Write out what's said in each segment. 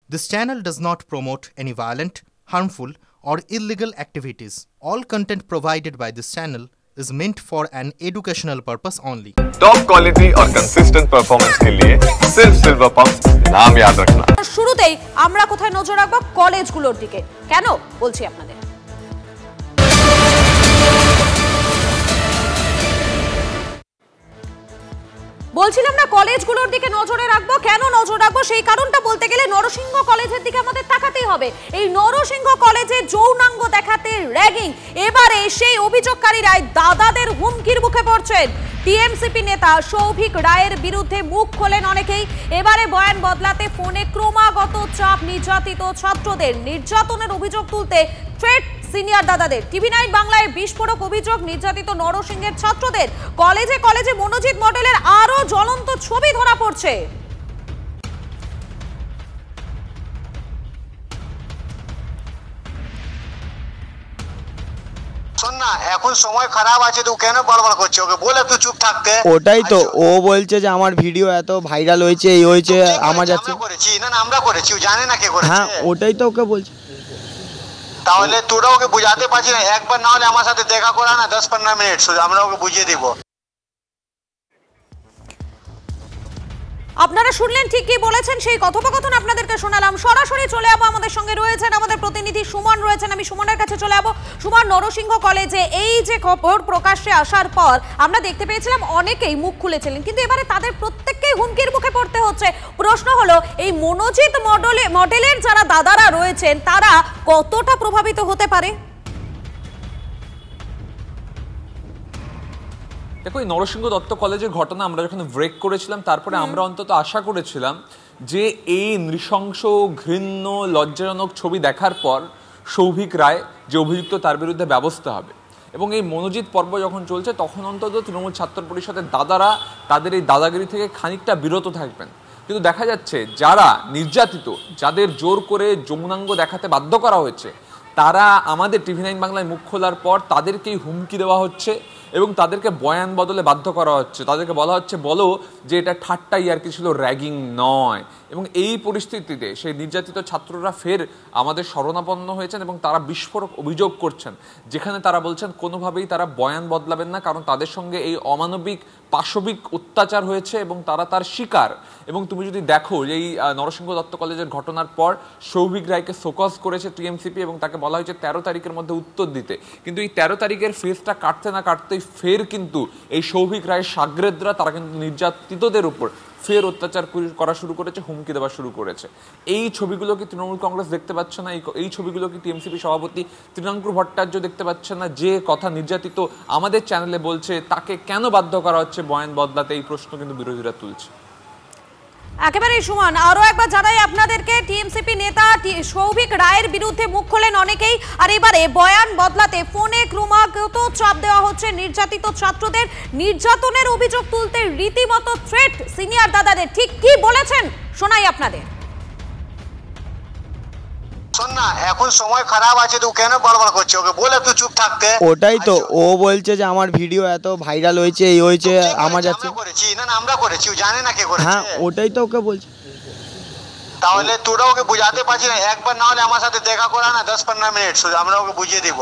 This channel does not promote any violent, harmful, or illegal activities. All content provided by this channel is meant for an educational purpose only. Top quality और consistent performance के लिए सिर्फ silver pumps नाम याद रखना। শুরুতেই আমরা কোথায় নজর রাখবো? কলেজগুলোর দিকে। কেন বলছি আপনাদের? বলছিলাম না কলেজগুলোর দিকে নজরে রাখবো। কেন নজর রাখবো সেই কারণটা বলতে গেলে নরসিংহ কলেজের দিকে আমাদের তাকাতেই হবে। এই নরসিংহ কলেজে যৌনাঙ্গ দেখাতে র‍্যাগিং, এবারে সেই অভিযোগকারীরাই দাদাদের হুমকির মুখে পড়ছেন। টিএমসিপি নেতা সৌভিক রায়ের বিরুদ্ধে মুখ খোলেন অনেকেই। এবারে বয়ান বদলাতে ফোনে ক্রমাগত চাপ, নির্যাতিত ছাত্রদের নির্যাতনের অভিযোগ তুলতে থ্রেট সিনিয়র দাদাদের। টিভি9 বাংলায় বিস্ফোরক অভিযোগ নির্যাতিত নরসিংহের ছাত্রদের। কলেজে কলেজে মনোজিৎ মডেলের আরো জ্বলন্ত ছবি ধরা পড়ছে। শোন না, এখন সময় খারাপ আছে, তুই কেন বারবার করছিস? ওকে বলে তুই চুপ থাকতে। ওটাই তো, ও বলছে যে আমার ভিডিও এত ভাইরাল হয়েছে, এই হয়েছে, আমার যাচ্ছে। আমরা করেছি না, আমরা করেছি, ও জানে না কে করেছে। হ্যাঁ, ওটাই তো ওকে বলছে। তাহলে তোরা ওকে বুঝাতে পারছিস না? একবার না হলে আমার সাথে দেখা করা না, 10-15 মিনিট শুধু, আমরা ওকে বুঝিয়ে দিব। আপনারা শুনলেন, ঠিক কি বলেছেন সেই কথোপকথন আপনাদেরকে শোনালাম। সরাসরি চলে যাবো, আমাদের সঙ্গে রয়েছেন আমাদের প্রতিনিধি সুমন রয়েছেন, আমি সুমনের কাছে চলে যাবো। সুমন, নরসিংহ কলেজে এই যে খবর প্রকাশ্যে আসার পর আমরা দেখতে পেয়েছিলাম অনেকেই মুখ খুলেছিলেন, কিন্তু এবারে তাদের প্রত্যেককেই হুমকির মুখে পড়তে হচ্ছে। প্রশ্ন হলো, এই মনোজিৎ মডেলের যারা দাদারা রয়েছেন তারা কতটা প্রভাবিত হতে পারে? দেখো, এই নরসিংহ দত্ত কলেজের ঘটনা আমরা যখন ব্রেক করেছিলাম, তারপরে আমরা অন্তত আশা করেছিলাম যে এই নৃশংস, ঘৃণ্য, লজ্জাজনক ছবি দেখার পর সৌভিক রায় যে অভিযুক্ত তার বিরুদ্ধে ব্যবস্থা হবে। এবং এই মনোজিৎ পর্ব যখন চলছে তখন অন্তত তৃণমূল ছাত্র পরিষদের দাদারা তাদের এই দাদাগিরি থেকে খানিকটা বিরত থাকবেন। কিন্তু দেখা যাচ্ছে যারা নির্যাতিত, যাদের জোর করে যৌনাঙ্গ দেখাতে বাধ্য করা হয়েছে, তারা আমাদের টিভি9 বাংলায় মুখ খোলার পর তাদেরকেই হুমকি দেওয়া হচ্ছে এবং তাদেরকে বয়ান বদলে বাধ্য করা হচ্ছে। তাদেরকে বলা হচ্ছে, বলো যে এটা ঠাট্টা ইয়ার্কি ছিল, র‍্যাগিং নয়। এবং এই পরিস্থিতিতে সেই নির্যাতিত ছাত্ররা ফের আমাদের শরণাপন্ন হয়েছেন এবং তারা বিস্ফোরক অভিযোগ করছেন, যেখানে তারা বলছেন কোনোভাবেই তারা বয়ান বদলাবেন না, কারণ তাদের সঙ্গে এই অমানবিক, পাশবিক অত্যাচার হয়েছে এবং তারা তার শিকার। এবং তুমি যদি দেখো যে এই নরসিংহ দত্ত কলেজের ঘটনার পর সৌভিক রায়কে শোকজ করেছে টিএমসিপি এবং তাকে বলা হয়েছে 13 তারিখের মধ্যে উত্তর দিতে। কিন্তু এই 13 তারিখের ফেজটা কাটতে না কাটতেই ফের কিন্তু এই সৌভিক রায়ের সাগরেদরা তারা কিন্তু নির্যাতিতদের উপর ফের অত্যাচার করা শুরু করেছে, হুমকি দেওয়া শুরু করেছে। এই ছবিগুলো কি তৃণমূল কংগ্রেস দেখতে পাচ্ছে না? এই ছবিগুলো কি টিএমসিপি সভাপতি তৃণাঙ্কুর ভট্টাচার্য দেখতে পাচ্ছে না? যে কথা নির্যাতিত আমাদের চ্যানেলে বলছে, তাকে কেন বাধ্য করা হচ্ছে বয়ান বদলাতে? এই প্রশ্ন কিন্তু বিরোধীরা তুলছে। একেবারেই সুমন, আরো একবার জানাই আপনাদেরকে, টিএমসিপি নেতা সৌভিক রায়ের বিরুদ্ধে মুখ খোলেন অনেকেই। আর এবারে বয়ান বদলাতে ফোনে ক্রমাগত চাপ দেওয়া হচ্ছে নির্যাতিত ছাত্রদের। নির্যাতনের অভিযোগ তুলতে রীতিমতো থ্রেট সিনিয়র দাদাদের। ঠিক কি বলেছেন শোনাই আপনাদের। শোন না, এখন সময় খারাপ আছে, তুই কেন বারবার করছিস? ওকে বলে তুই চুপ থাকতে। ওটাই তো, ও বলছে যে আমার ভিডিও এত ভাইরাল হয়েছে, এই হয়েছে, আমার যাচ্ছে। আমরা করেছি না, আমরা করেছি, ও জানে না কে করেছে। হ্যাঁ, ওটাই তো ওকে বলছে। তাহলে তোরা ওকে বুঝাতে পারছিস না? একবার না হলে আমার সাথে দেখা করা না, 10-15 মিনিট শুধু, আমরা ওকে বুঝিয়ে দিব।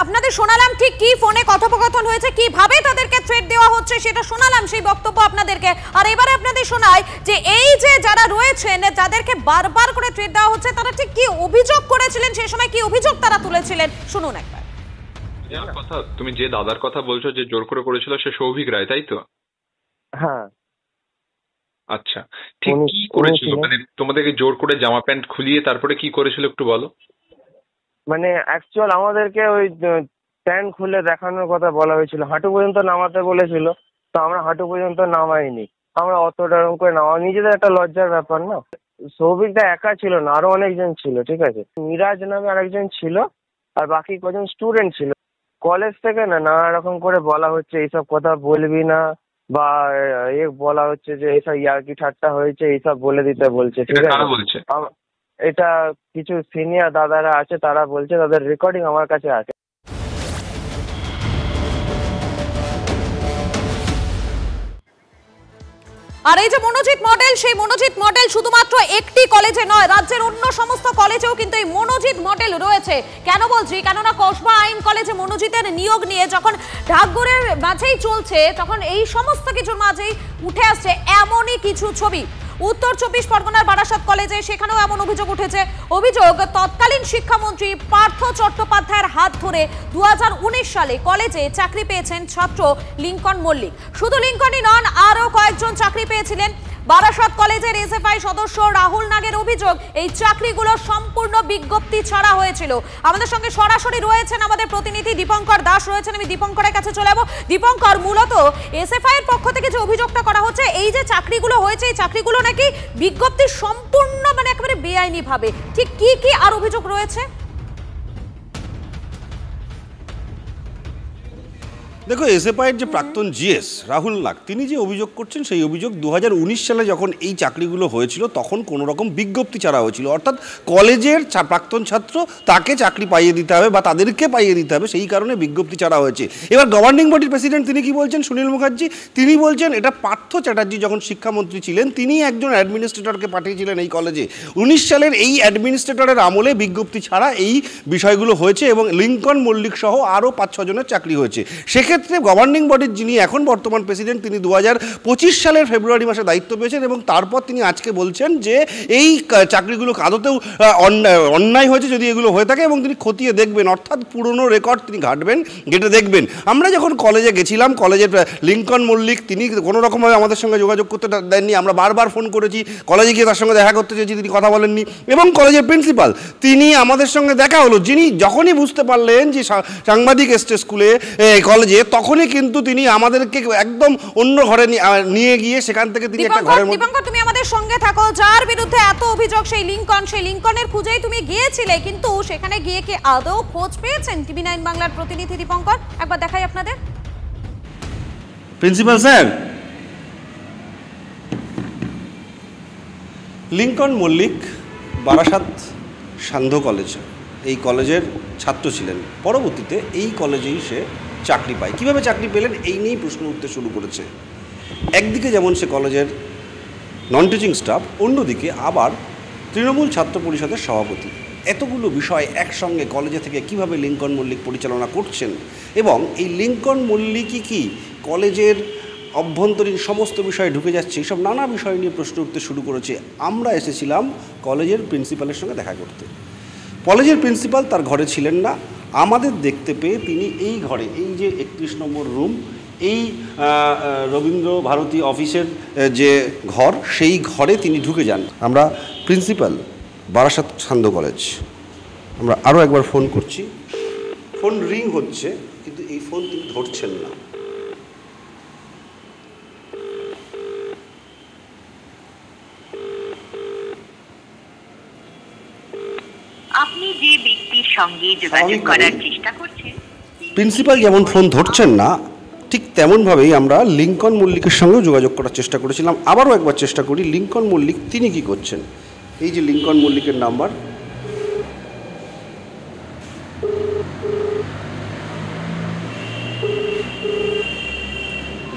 আপনাদের শোনালাম ঠিক কি ফোনে কথোপকথন হয়েছে, কিভাবে তাদেরকে থ্রেট দেওয়া হচ্ছে সেটা শোনালাম, সেই বক্তব্য আপনাদেরকে। আর এবারে আপনাদের শোনাই যে এই যে যারা রয়েছেন, যাদেরকে বারবার করে থ্রেট দেওয়া হচ্ছে, তারা ঠিক কি অভিযোগ করেছিলেন, সেই সময় কি অভিযোগ তারা তুলেছিলেন, শুনুন একবার। কথা, তুমি যে দাদার কথা বলছো যে জোর করে করেছিল, সে সৌভিক রায়, তাই তো? হ্যাঁ। আচ্ছা, ঠিক কি করেছিল? মানে তোমাদেরকে জোর করে জামা প্যান্ট খুলিয়ে তারপরে কি করেছিল একটু বলো। মানে অ্যাকচুয়াল আমাদেরকে ওই প্যান্ট খুলে দেখানোর কথা বলা হয়েছিল, হাঁটু পর্যন্ত নামাতে বলেছিল, তো আমরা হাঁটু পর্যন্ত নামাইনি। আমরা অতটা এরকম করে নামা, নিজেদের একটা লজ্জার ব্যাপার না। সৌভিকটা একা ছিল না, আরো অনেকজন ছিল, ঠিক আছে? মিরাজ নামে আরেকজন ছিল, আর বাকি কজন স্টুডেন্ট ছিল। কলেজ থেকে নানা রকম করে বলা হচ্ছে এইসব কথা বলবি না, বা বলা হচ্ছে যে এইসব ইয়ার্কি ঠাট্টা হয়েছে, এইসব বলে দিতে বলছে, ঠিক আছে? এটা কিছু সিনিয়র দাদারা আছে, তারা বলছে, তাদের রেকর্ডিং আমার কাছে আছে। আর এই যে মনোজিৎ মডেল, সেই মনোজিৎ মডেল শুধুমাত্র একটি কলেজে নয়, রাজ্যের অন্য সমস্ত কলেজেও কিন্তু এই মনোজিৎ মডেল রয়েছে। কেন বলছি? কেননা কসবা আইন কলেজে মনোজিতের নিয়োগ নিয়ে যখন ঢাকগড়ের মাঝেই চলছে, তখন এই সমস্ত কিছুর মাঝেই উঠে আসছে এমনই কিছু ছবি। উত্তর 24 পরগনার বারাসাত কলেজে সেখানেও এমন অভিযোগ উঠেছে। অভিযোগ, তৎকালীন শিক্ষামন্ত্রী পার্থ চট্টোপাধ্যায়ের হাত ধরে 2019 সালে কলেজে চাকরি পেয়েছেন ছাত্র লিঙ্কন মল্লিক। শুধু লিঙ্কনই নন, আরও কয়েকজন চাকরি পেয়েছিলেন। বারাসাত কলেজের এসএফআই সদস্য রাহুল নাগের অভিযোগ, এই চাকরিগুলো সম্পূর্ণ বিজ্ঞপ্তি ছাড়া হয়েছিল। আমাদের সঙ্গে সরাসরি রয়েছেন আমাদের প্রতিনিধি দীপঙ্কর দাস রয়েছেন, আমি দীপঙ্করের কাছে চলে যাবো। দীপঙ্কর, মূলত এসএফআই এর পক্ষ থেকে যে অভিযোগটা করা হচ্ছে, এই যে চাকরিগুলো হয়েছে, এই চাকরিগুলো নাকি বিজ্ঞপ্তি সম্পূর্ণ একেবারে বেআইনি ভাবে, ঠিক কি কি আর অভিযোগ রয়েছে? দেখো, এসএফআইয়ের যে প্রাক্তন জিএস রাহুল নাগ, তিনি যে অভিযোগ করছেন, সেই অভিযোগ 2019 সালে যখন এই চাকরিগুলো হয়েছিল তখন কোনো রকম বিজ্ঞপ্তি ছাড়া হয়েছিল। অর্থাৎ কলেজের প্রাক্তন ছাত্র তাকে চাকরি পাইয়ে দিতে হবে বা তাদেরকে পাইয়ে দিতে হবে, সেই কারণে বিজ্ঞপ্তি ছাড়া হয়েছে। এবার গভর্নিং বডির প্রেসিডেন্ট তিনি কি বলছেন, সুনীল মুখার্জি, তিনি বলছেন এটা পার্থ চ্যাটার্জি যখন শিক্ষামন্ত্রী ছিলেন তিনি একজন অ্যাডমিনিস্ট্রেটরকে পাঠিয়েছিলেন এই কলেজে। 19 সালের এই অ্যাডমিনিস্ট্রেটরের আমলে বিজ্ঞপ্তি ছাড়া এই বিষয়গুলো হয়েছে এবং লিঙ্কন মল্লিক সহ আরও 5-6 জনের চাকরি হয়েছে। সেক্ষেত্রে গভর্নিং বডির যিনি এখন বর্তমান প্রেসিডেন্ট, তিনি 2025 সালের ফেব্রুয়ারি মাসে দায়িত্ব পেয়েছেন এবং তারপর তিনি আজকে বলছেন যে এই চাকরিগুলো আদতেও অন্যায় হয়েছে যদি এগুলো হয়ে থাকে, এবং তিনি খতিয়ে দেখবেন, অর্থাৎ পুরনো রেকর্ড তিনি ঘেটে দেখবেন। আমরা যখন কলেজে গেছিলাম, কলেজের লিঙ্কন মল্লিক তিনি কোনো রকমভাবে আমাদের সঙ্গে যোগাযোগ করতে দেননি। আমরা বারবার ফোন করেছি, কলেজে গিয়ে তার সঙ্গে দেখা করতে চেয়েছি, তিনি কথা বলেননি। এবং কলেজের প্রিন্সিপাল, তিনি আমাদের সঙ্গে দেখা হলো, যিনি যখনই বুঝতে পারলেন যে সাংবাদিক এসছে স্কুলে কলেজে, তখনই কিন্তু তিনি আমাদেরকে একদম অন্য ঘরে নিয়ে গিয়ে সেখান থেকে তিনি একটা ঘরের মধ্যে। দীপঙ্কর, তুমি আমাদের সঙ্গে থাকো। যার বিরুদ্ধে এত অভিযোগ, সেই লিঙ্কনের খুঁজেই তুমি গিয়েছিলে, কিন্তু সেখানে গিয়ে কি আদৌ খোঁজ পেয়েছেন TV9 বাংলার প্রতিনিধি দীপঙ্কর? একবার দেখাই আপনাদের। Principal sir, Lincoln Mallick Barasat সান্ধ্য কলেজ, এই কলেজের ছাত্র ছিলেন। পরবর্তীতে এই কলেজেই সে চাকরি পায়। কীভাবে চাকরি পেলেন এই নিয়েই প্রশ্ন উঠতে শুরু করেছে। একদিকে যেমন সে কলেজের নন টিচিং স্টাফ, অন্যদিকে আবার তৃণমূল ছাত্র পরিষদের সভাপতি। এতগুলো বিষয় একসঙ্গে কলেজে থেকে কিভাবে লিঙ্কন মল্লিক পরিচালনা করছেন, এবং এই লিঙ্কন মল্লিকই কি কলেজের অভ্যন্তরীণ সমস্ত বিষয়ে ঢুকে যাচ্ছে, এইসব নানা বিষয় নিয়ে প্রশ্ন উঠতে শুরু করেছে। আমরা এসেছিলাম কলেজের প্রিন্সিপালের সঙ্গে দেখা করতে। কলেজের প্রিন্সিপাল তার ঘরে ছিলেন না। আমাদের দেখতে পেয়ে তিনি এই ঘরে, এই যে 31 নম্বর রুম, এই রবীন্দ্র ভারতী অফিসের যে ঘর, সেই ঘরে তিনি ঢুকে যান। আমরা প্রিন্সিপাল বারাসাত সান্ধ্য কলেজ, আমরা আরও একবার ফোন করছি, ফোন রিং হচ্ছে কিন্তু এই ফোন তিনি ধরছেন না। আপনি যে ব্যক্তির সঙ্গে যোগাযোগ করার চেষ্টা করছেন, প্রিন্সিপাল যেমন ফোন ধরছেন না, ঠিক তেমনভাবেই আমরা লিঙ্কন মল্লিকের সঙ্গেও যোগাযোগ করার চেষ্টা করেছিলাম। আবারও একবার চেষ্টা করি, লিঙ্কন মল্লিক তিনি কি করছেন। এই যে লিঙ্কন মল্লিকের নাম্বার,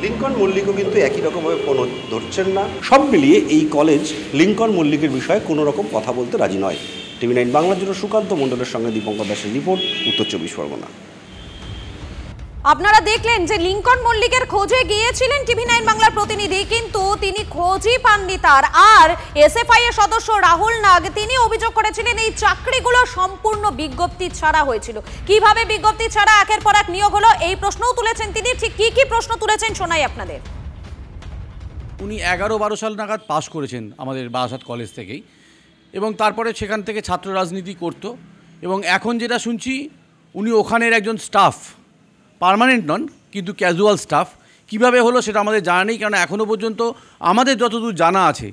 লিঙ্কন মল্লিকও কিন্তু একই রকমভাবে ফোন ধরছেন না। সব মিলিয়ে এই কলেজ লিঙ্কন মল্লিকের বিষয়ে কোনো রকম কথা বলতে রাজি নয়। TV9 বাংলার জন্য সুকান্ত মণ্ডলের সঙ্গে দীপঙ্কর দাসের রিপোর্ট, উত্তর 24 পরগনা। আপনারা দেখলেন যে লিঙ্কন মল্লিকের খোঁজে গিয়েছিলেন TV9 বাংলার প্রতিনিধি, কিন্তু তিনি খোঁজই পাননি তার। আর এসএফআই এর সদস্য রাহুল নাগ তিনি অভিযোগ করেছিলেন এই চাকরিগুলো সম্পূর্ণ বিজ্ঞপ্তি ছাড়া হয়েছিল। কিভাবে বিজ্ঞপ্তি ছাড়া একের পর এক নিয়োগ হলো, এই প্রশ্নও তুলেছেন তিনি। ঠিক কি কি প্রশ্ন তুলেছেন শোনাই আপনাদের। উনি 11-12 সাল নাগাদ পাশ করেছেন আমাদের বারাসাত কলেজ থেকেই, এবং তারপরে সেখান থেকে ছাত্র রাজনীতি করত। এবং এখন যেটা শুনছি, উনি ওখানের একজন স্টাফ, পার্মানেন্ট নন কিন্তু ক্যাজুয়াল স্টাফ। কিভাবে হলো সেটা আমাদের জানা নেই, কারণ এখনও পর্যন্ত আমাদের যতদূর জানা আছে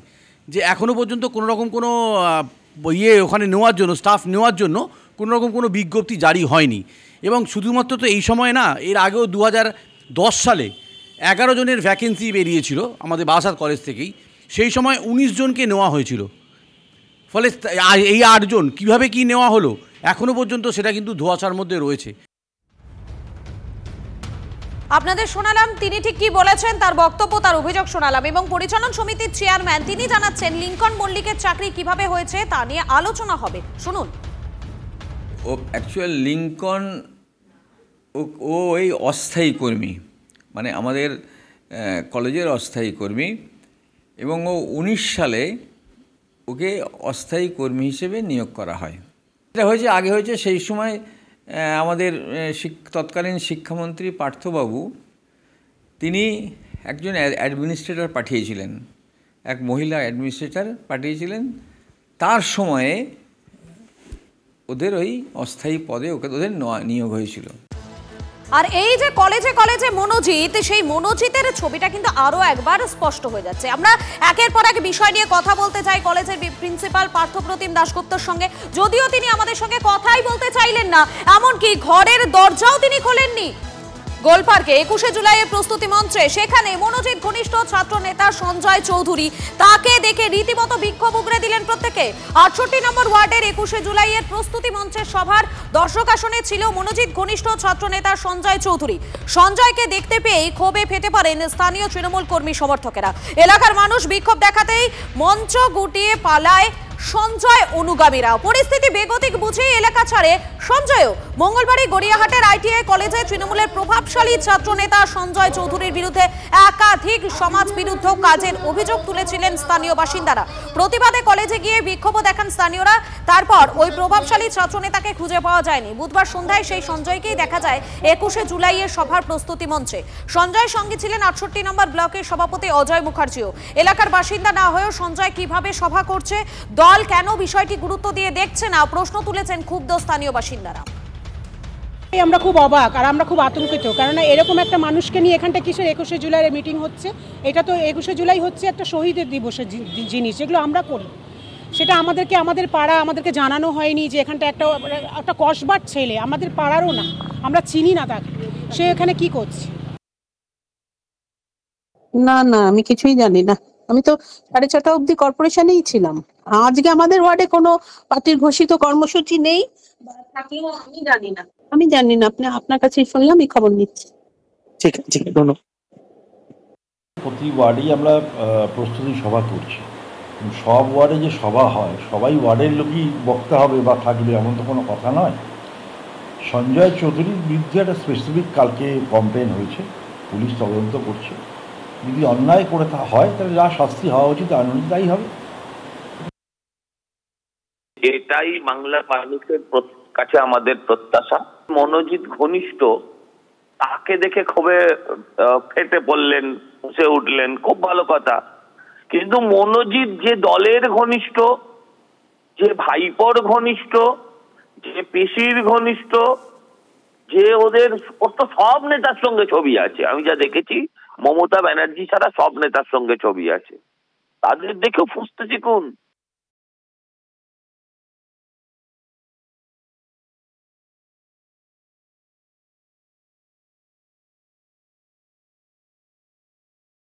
যে এখনও পর্যন্ত কোনো রকম কোনো ওখানে নেওয়ার জন্য, স্টাফ নেওয়ার জন্য কোনো রকম কোনো বিজ্ঞপ্তি জারি হয়নি। এবং শুধুমাত্র তো এই সময় না, এর আগেও 2010 সালে 11 জনের ভ্যাকেন্সি বেরিয়েছিল আমাদের বারাসাত কলেজ থেকেই। সেই সময় 19 জনকে নেওয়া হয়েছিল। ফলে এই 8 জন কীভাবে কী নেওয়া হলো এখনও পর্যন্ত সেটা কিন্তু ধোঁয়াশার মধ্যে রয়েছে। আপনাদের শোনালাম তিনি ঠিক কি বলেছেন, তার বক্তব্য, তার অভিযোগ শোনালাম, এবং পরিচালন সমিতির চেয়ারম্যান তিনি জানাচ্ছেন লিঙ্কন মল্লিকের চাকরি কিভাবে হয়েছে তা নিয়ে আলোচনা হবে। শুনুন। ও অ্যাকচুয়াল লিঙ্কন ও ওই অস্থায়ী কর্মী, মানে আমাদের কলেজের অস্থায়ী কর্মী, এবং ও 19 সালে ওকে অস্থায়ী কর্মী হিসেবে নিয়োগ করা হয়। এটা হয়েছে আগে হয়েছে, সেই সময় আমাদের তৎকালীন শিক্ষামন্ত্রী পার্থবাবু তিনি একজন অ্যাডমিনিস্ট্রেটর পাঠিয়েছিলেন, এক মহিলা অ্যাডমিনিস্ট্রেটর পাঠিয়েছিলেন। তার সময়ে ওদের ওই অস্থায়ী পদে ওদের নিয়োগ হয়েছিল। আর এই যে কলেজে কলেজে মনোজিৎ, সেই মনোজিতের ছবিটা কিন্তু আরো একবার স্পষ্ট হয়ে যাচ্ছে। আমরা একের পর এক বিষয় নিয়ে কথা বলতে চাই কলেজের প্রিন্সিপাল পার্থপ্রতিম দাশগুপ্তর সঙ্গে, যদিও তিনি আমাদের সঙ্গে কথাই বলতে চাইলেন না, এমনকি ঘরের দরজাও তিনি খোলেননি। গোলপার্কে 21শে জুলাইয়ের প্রস্তুতি মঞ্চে সেখানে মনোজিৎ ঘনিষ্ঠ ছাত্র নেতা সঞ্জয় চৌধুরী, তাকে দেখে রীতিমতো বিক্ষোভ উগরে দিলেন প্রত্যেকে। 68 নম্বর ওয়ার্ডের 21শে জুলাইয়ের প্রস্তুতি মঞ্চের সভার দর্শক আসনে ছিল মনোজিৎ ঘনিষ্ঠ ছাত্র নেতা সঞ্জয় চৌধুরী। সঞ্জয়কে দেখতে পেয়েই ক্ষোভে ফেটে পড়েন স্থানীয় তৃণমূল কর্মী সমর্থকেরা। এলাকার মানুষ বিক্ষোভ দেখাতেই মঞ্চ গুটিয়ে পালায় সঞ্জয় অনুগামীরা। পরিস্থিতি বেগতিক বুঝে এলাকা ছাড়ে সঞ্জয়ও। মঙ্গলবারই গড়িয়াহাটের আইটিআই কলেজে তৃণমূলের প্রভাবশালী ছাত্র নেতা সঞ্জয় চৌধুরীর বিরুদ্ধে একাধিক সমাজ বিরুদ্ধ কাজের অভিযোগ তুলেছিলেন স্থানীয় বাসিন্দারা। প্রতিবাদে কলেজে গিয়ে বিক্ষোভ দেখান স্থানীয়রা। তারপর ওই প্রভাবশালী ছাত্র নেতাকে খুঁজে পাওয়া যায়নি। বুধবার সন্ধ্যায় সেই সঞ্জয়কেই দেখা যায় 21শে জুলাইয়ের সভার প্রস্তুতি মঞ্চে। সঞ্জয়ের সঙ্গে ছিলেন 68 নম্বর ব্লকের সভাপতি অজয় মুখার্জিও। এলাকার বাসিন্দা না হয়েও সঞ্জয় কিভাবে সভা করছে, দল কেন বিষয়টি গুরুত্ব দিয়ে দেখছে না, প্রশ্ন তুলেছেন ক্ষুব্ধ স্থানীয় বাসিন্দারা। আমরা খুব অবাক আর আমরা খুব আতঙ্কিত, কারণ এরকম একটা মানুষকে নিয়ে এখানটা কিসের 21শে জুলাইয়ের মিটিং হচ্ছে? এটা তো 21শে জুলাই হচ্ছে একটা শহীদের দিবসের জিনিস, যেগুলো আমরা করি, সেটা আমাদেরকে আমাদের পাড়া আমাদেরকে জানানো হয়নি যে এখানটা একটা কসবার ছেলে, আমাদের পাড়ারও না, আমরা চিনি না তাকে, সে এখানে কি করছে। না না, আমি কিছুই জানি না। আমি তো 6:30 অবধি কর্পোরেশনেই ছিলাম। আজকে আমাদের ওয়ার্ডে কোনো পার্টির ঘোষিত কর্মসূচি নেই, থাকলেও আমি জানি না। আপনি আপনার কাছেই শুনলাম, এই খবর নিচ্ছি। ঠিক আছে, ধন্যবাদ। প্রতি ওয়ার্ডেই আমরা প্রস্তুতি সভা করছি। সব ওয়ার্ডে যে সভা হয়, সবাই ওয়ার্ডের লোকই বক্তা হবে বা থাকবে এমন তো কোনো কথা নয়। সঞ্জয় চৌধুরীর বিরুদ্ধে একটা স্পেসিফিক কালকে কমপ্লেন হয়েছে, পুলিশ তদন্ত করছে। যদি অন্যায় করে তা হয় তাহলে যা শাস্তি হওয়া উচিত আইন অনুযায়ী হবে। এটাই বাংলা মানুষের কাছে আমাদের প্রত্যাশা। মনোজিৎ ঘনিষ্ঠ, তাকে দেখে ক্ষোভে ফেটে পড়লেন, বসে উঠলেন, খুব ভালো কথা। কিন্তু মনোজিৎ যে দলের ঘনিষ্ঠ, যে ভাইপোর ঘনিষ্ঠ, যে পিসির ঘনিষ্ঠ, যে ওর তো সব নেতার সঙ্গে ছবি আছে। আমি যা দেখেছি, মমতা ব্যানার্জি ছাড়া সব নেতার সঙ্গে ছবি আছে। তাদের দেখেও ফুসতে শিখুন।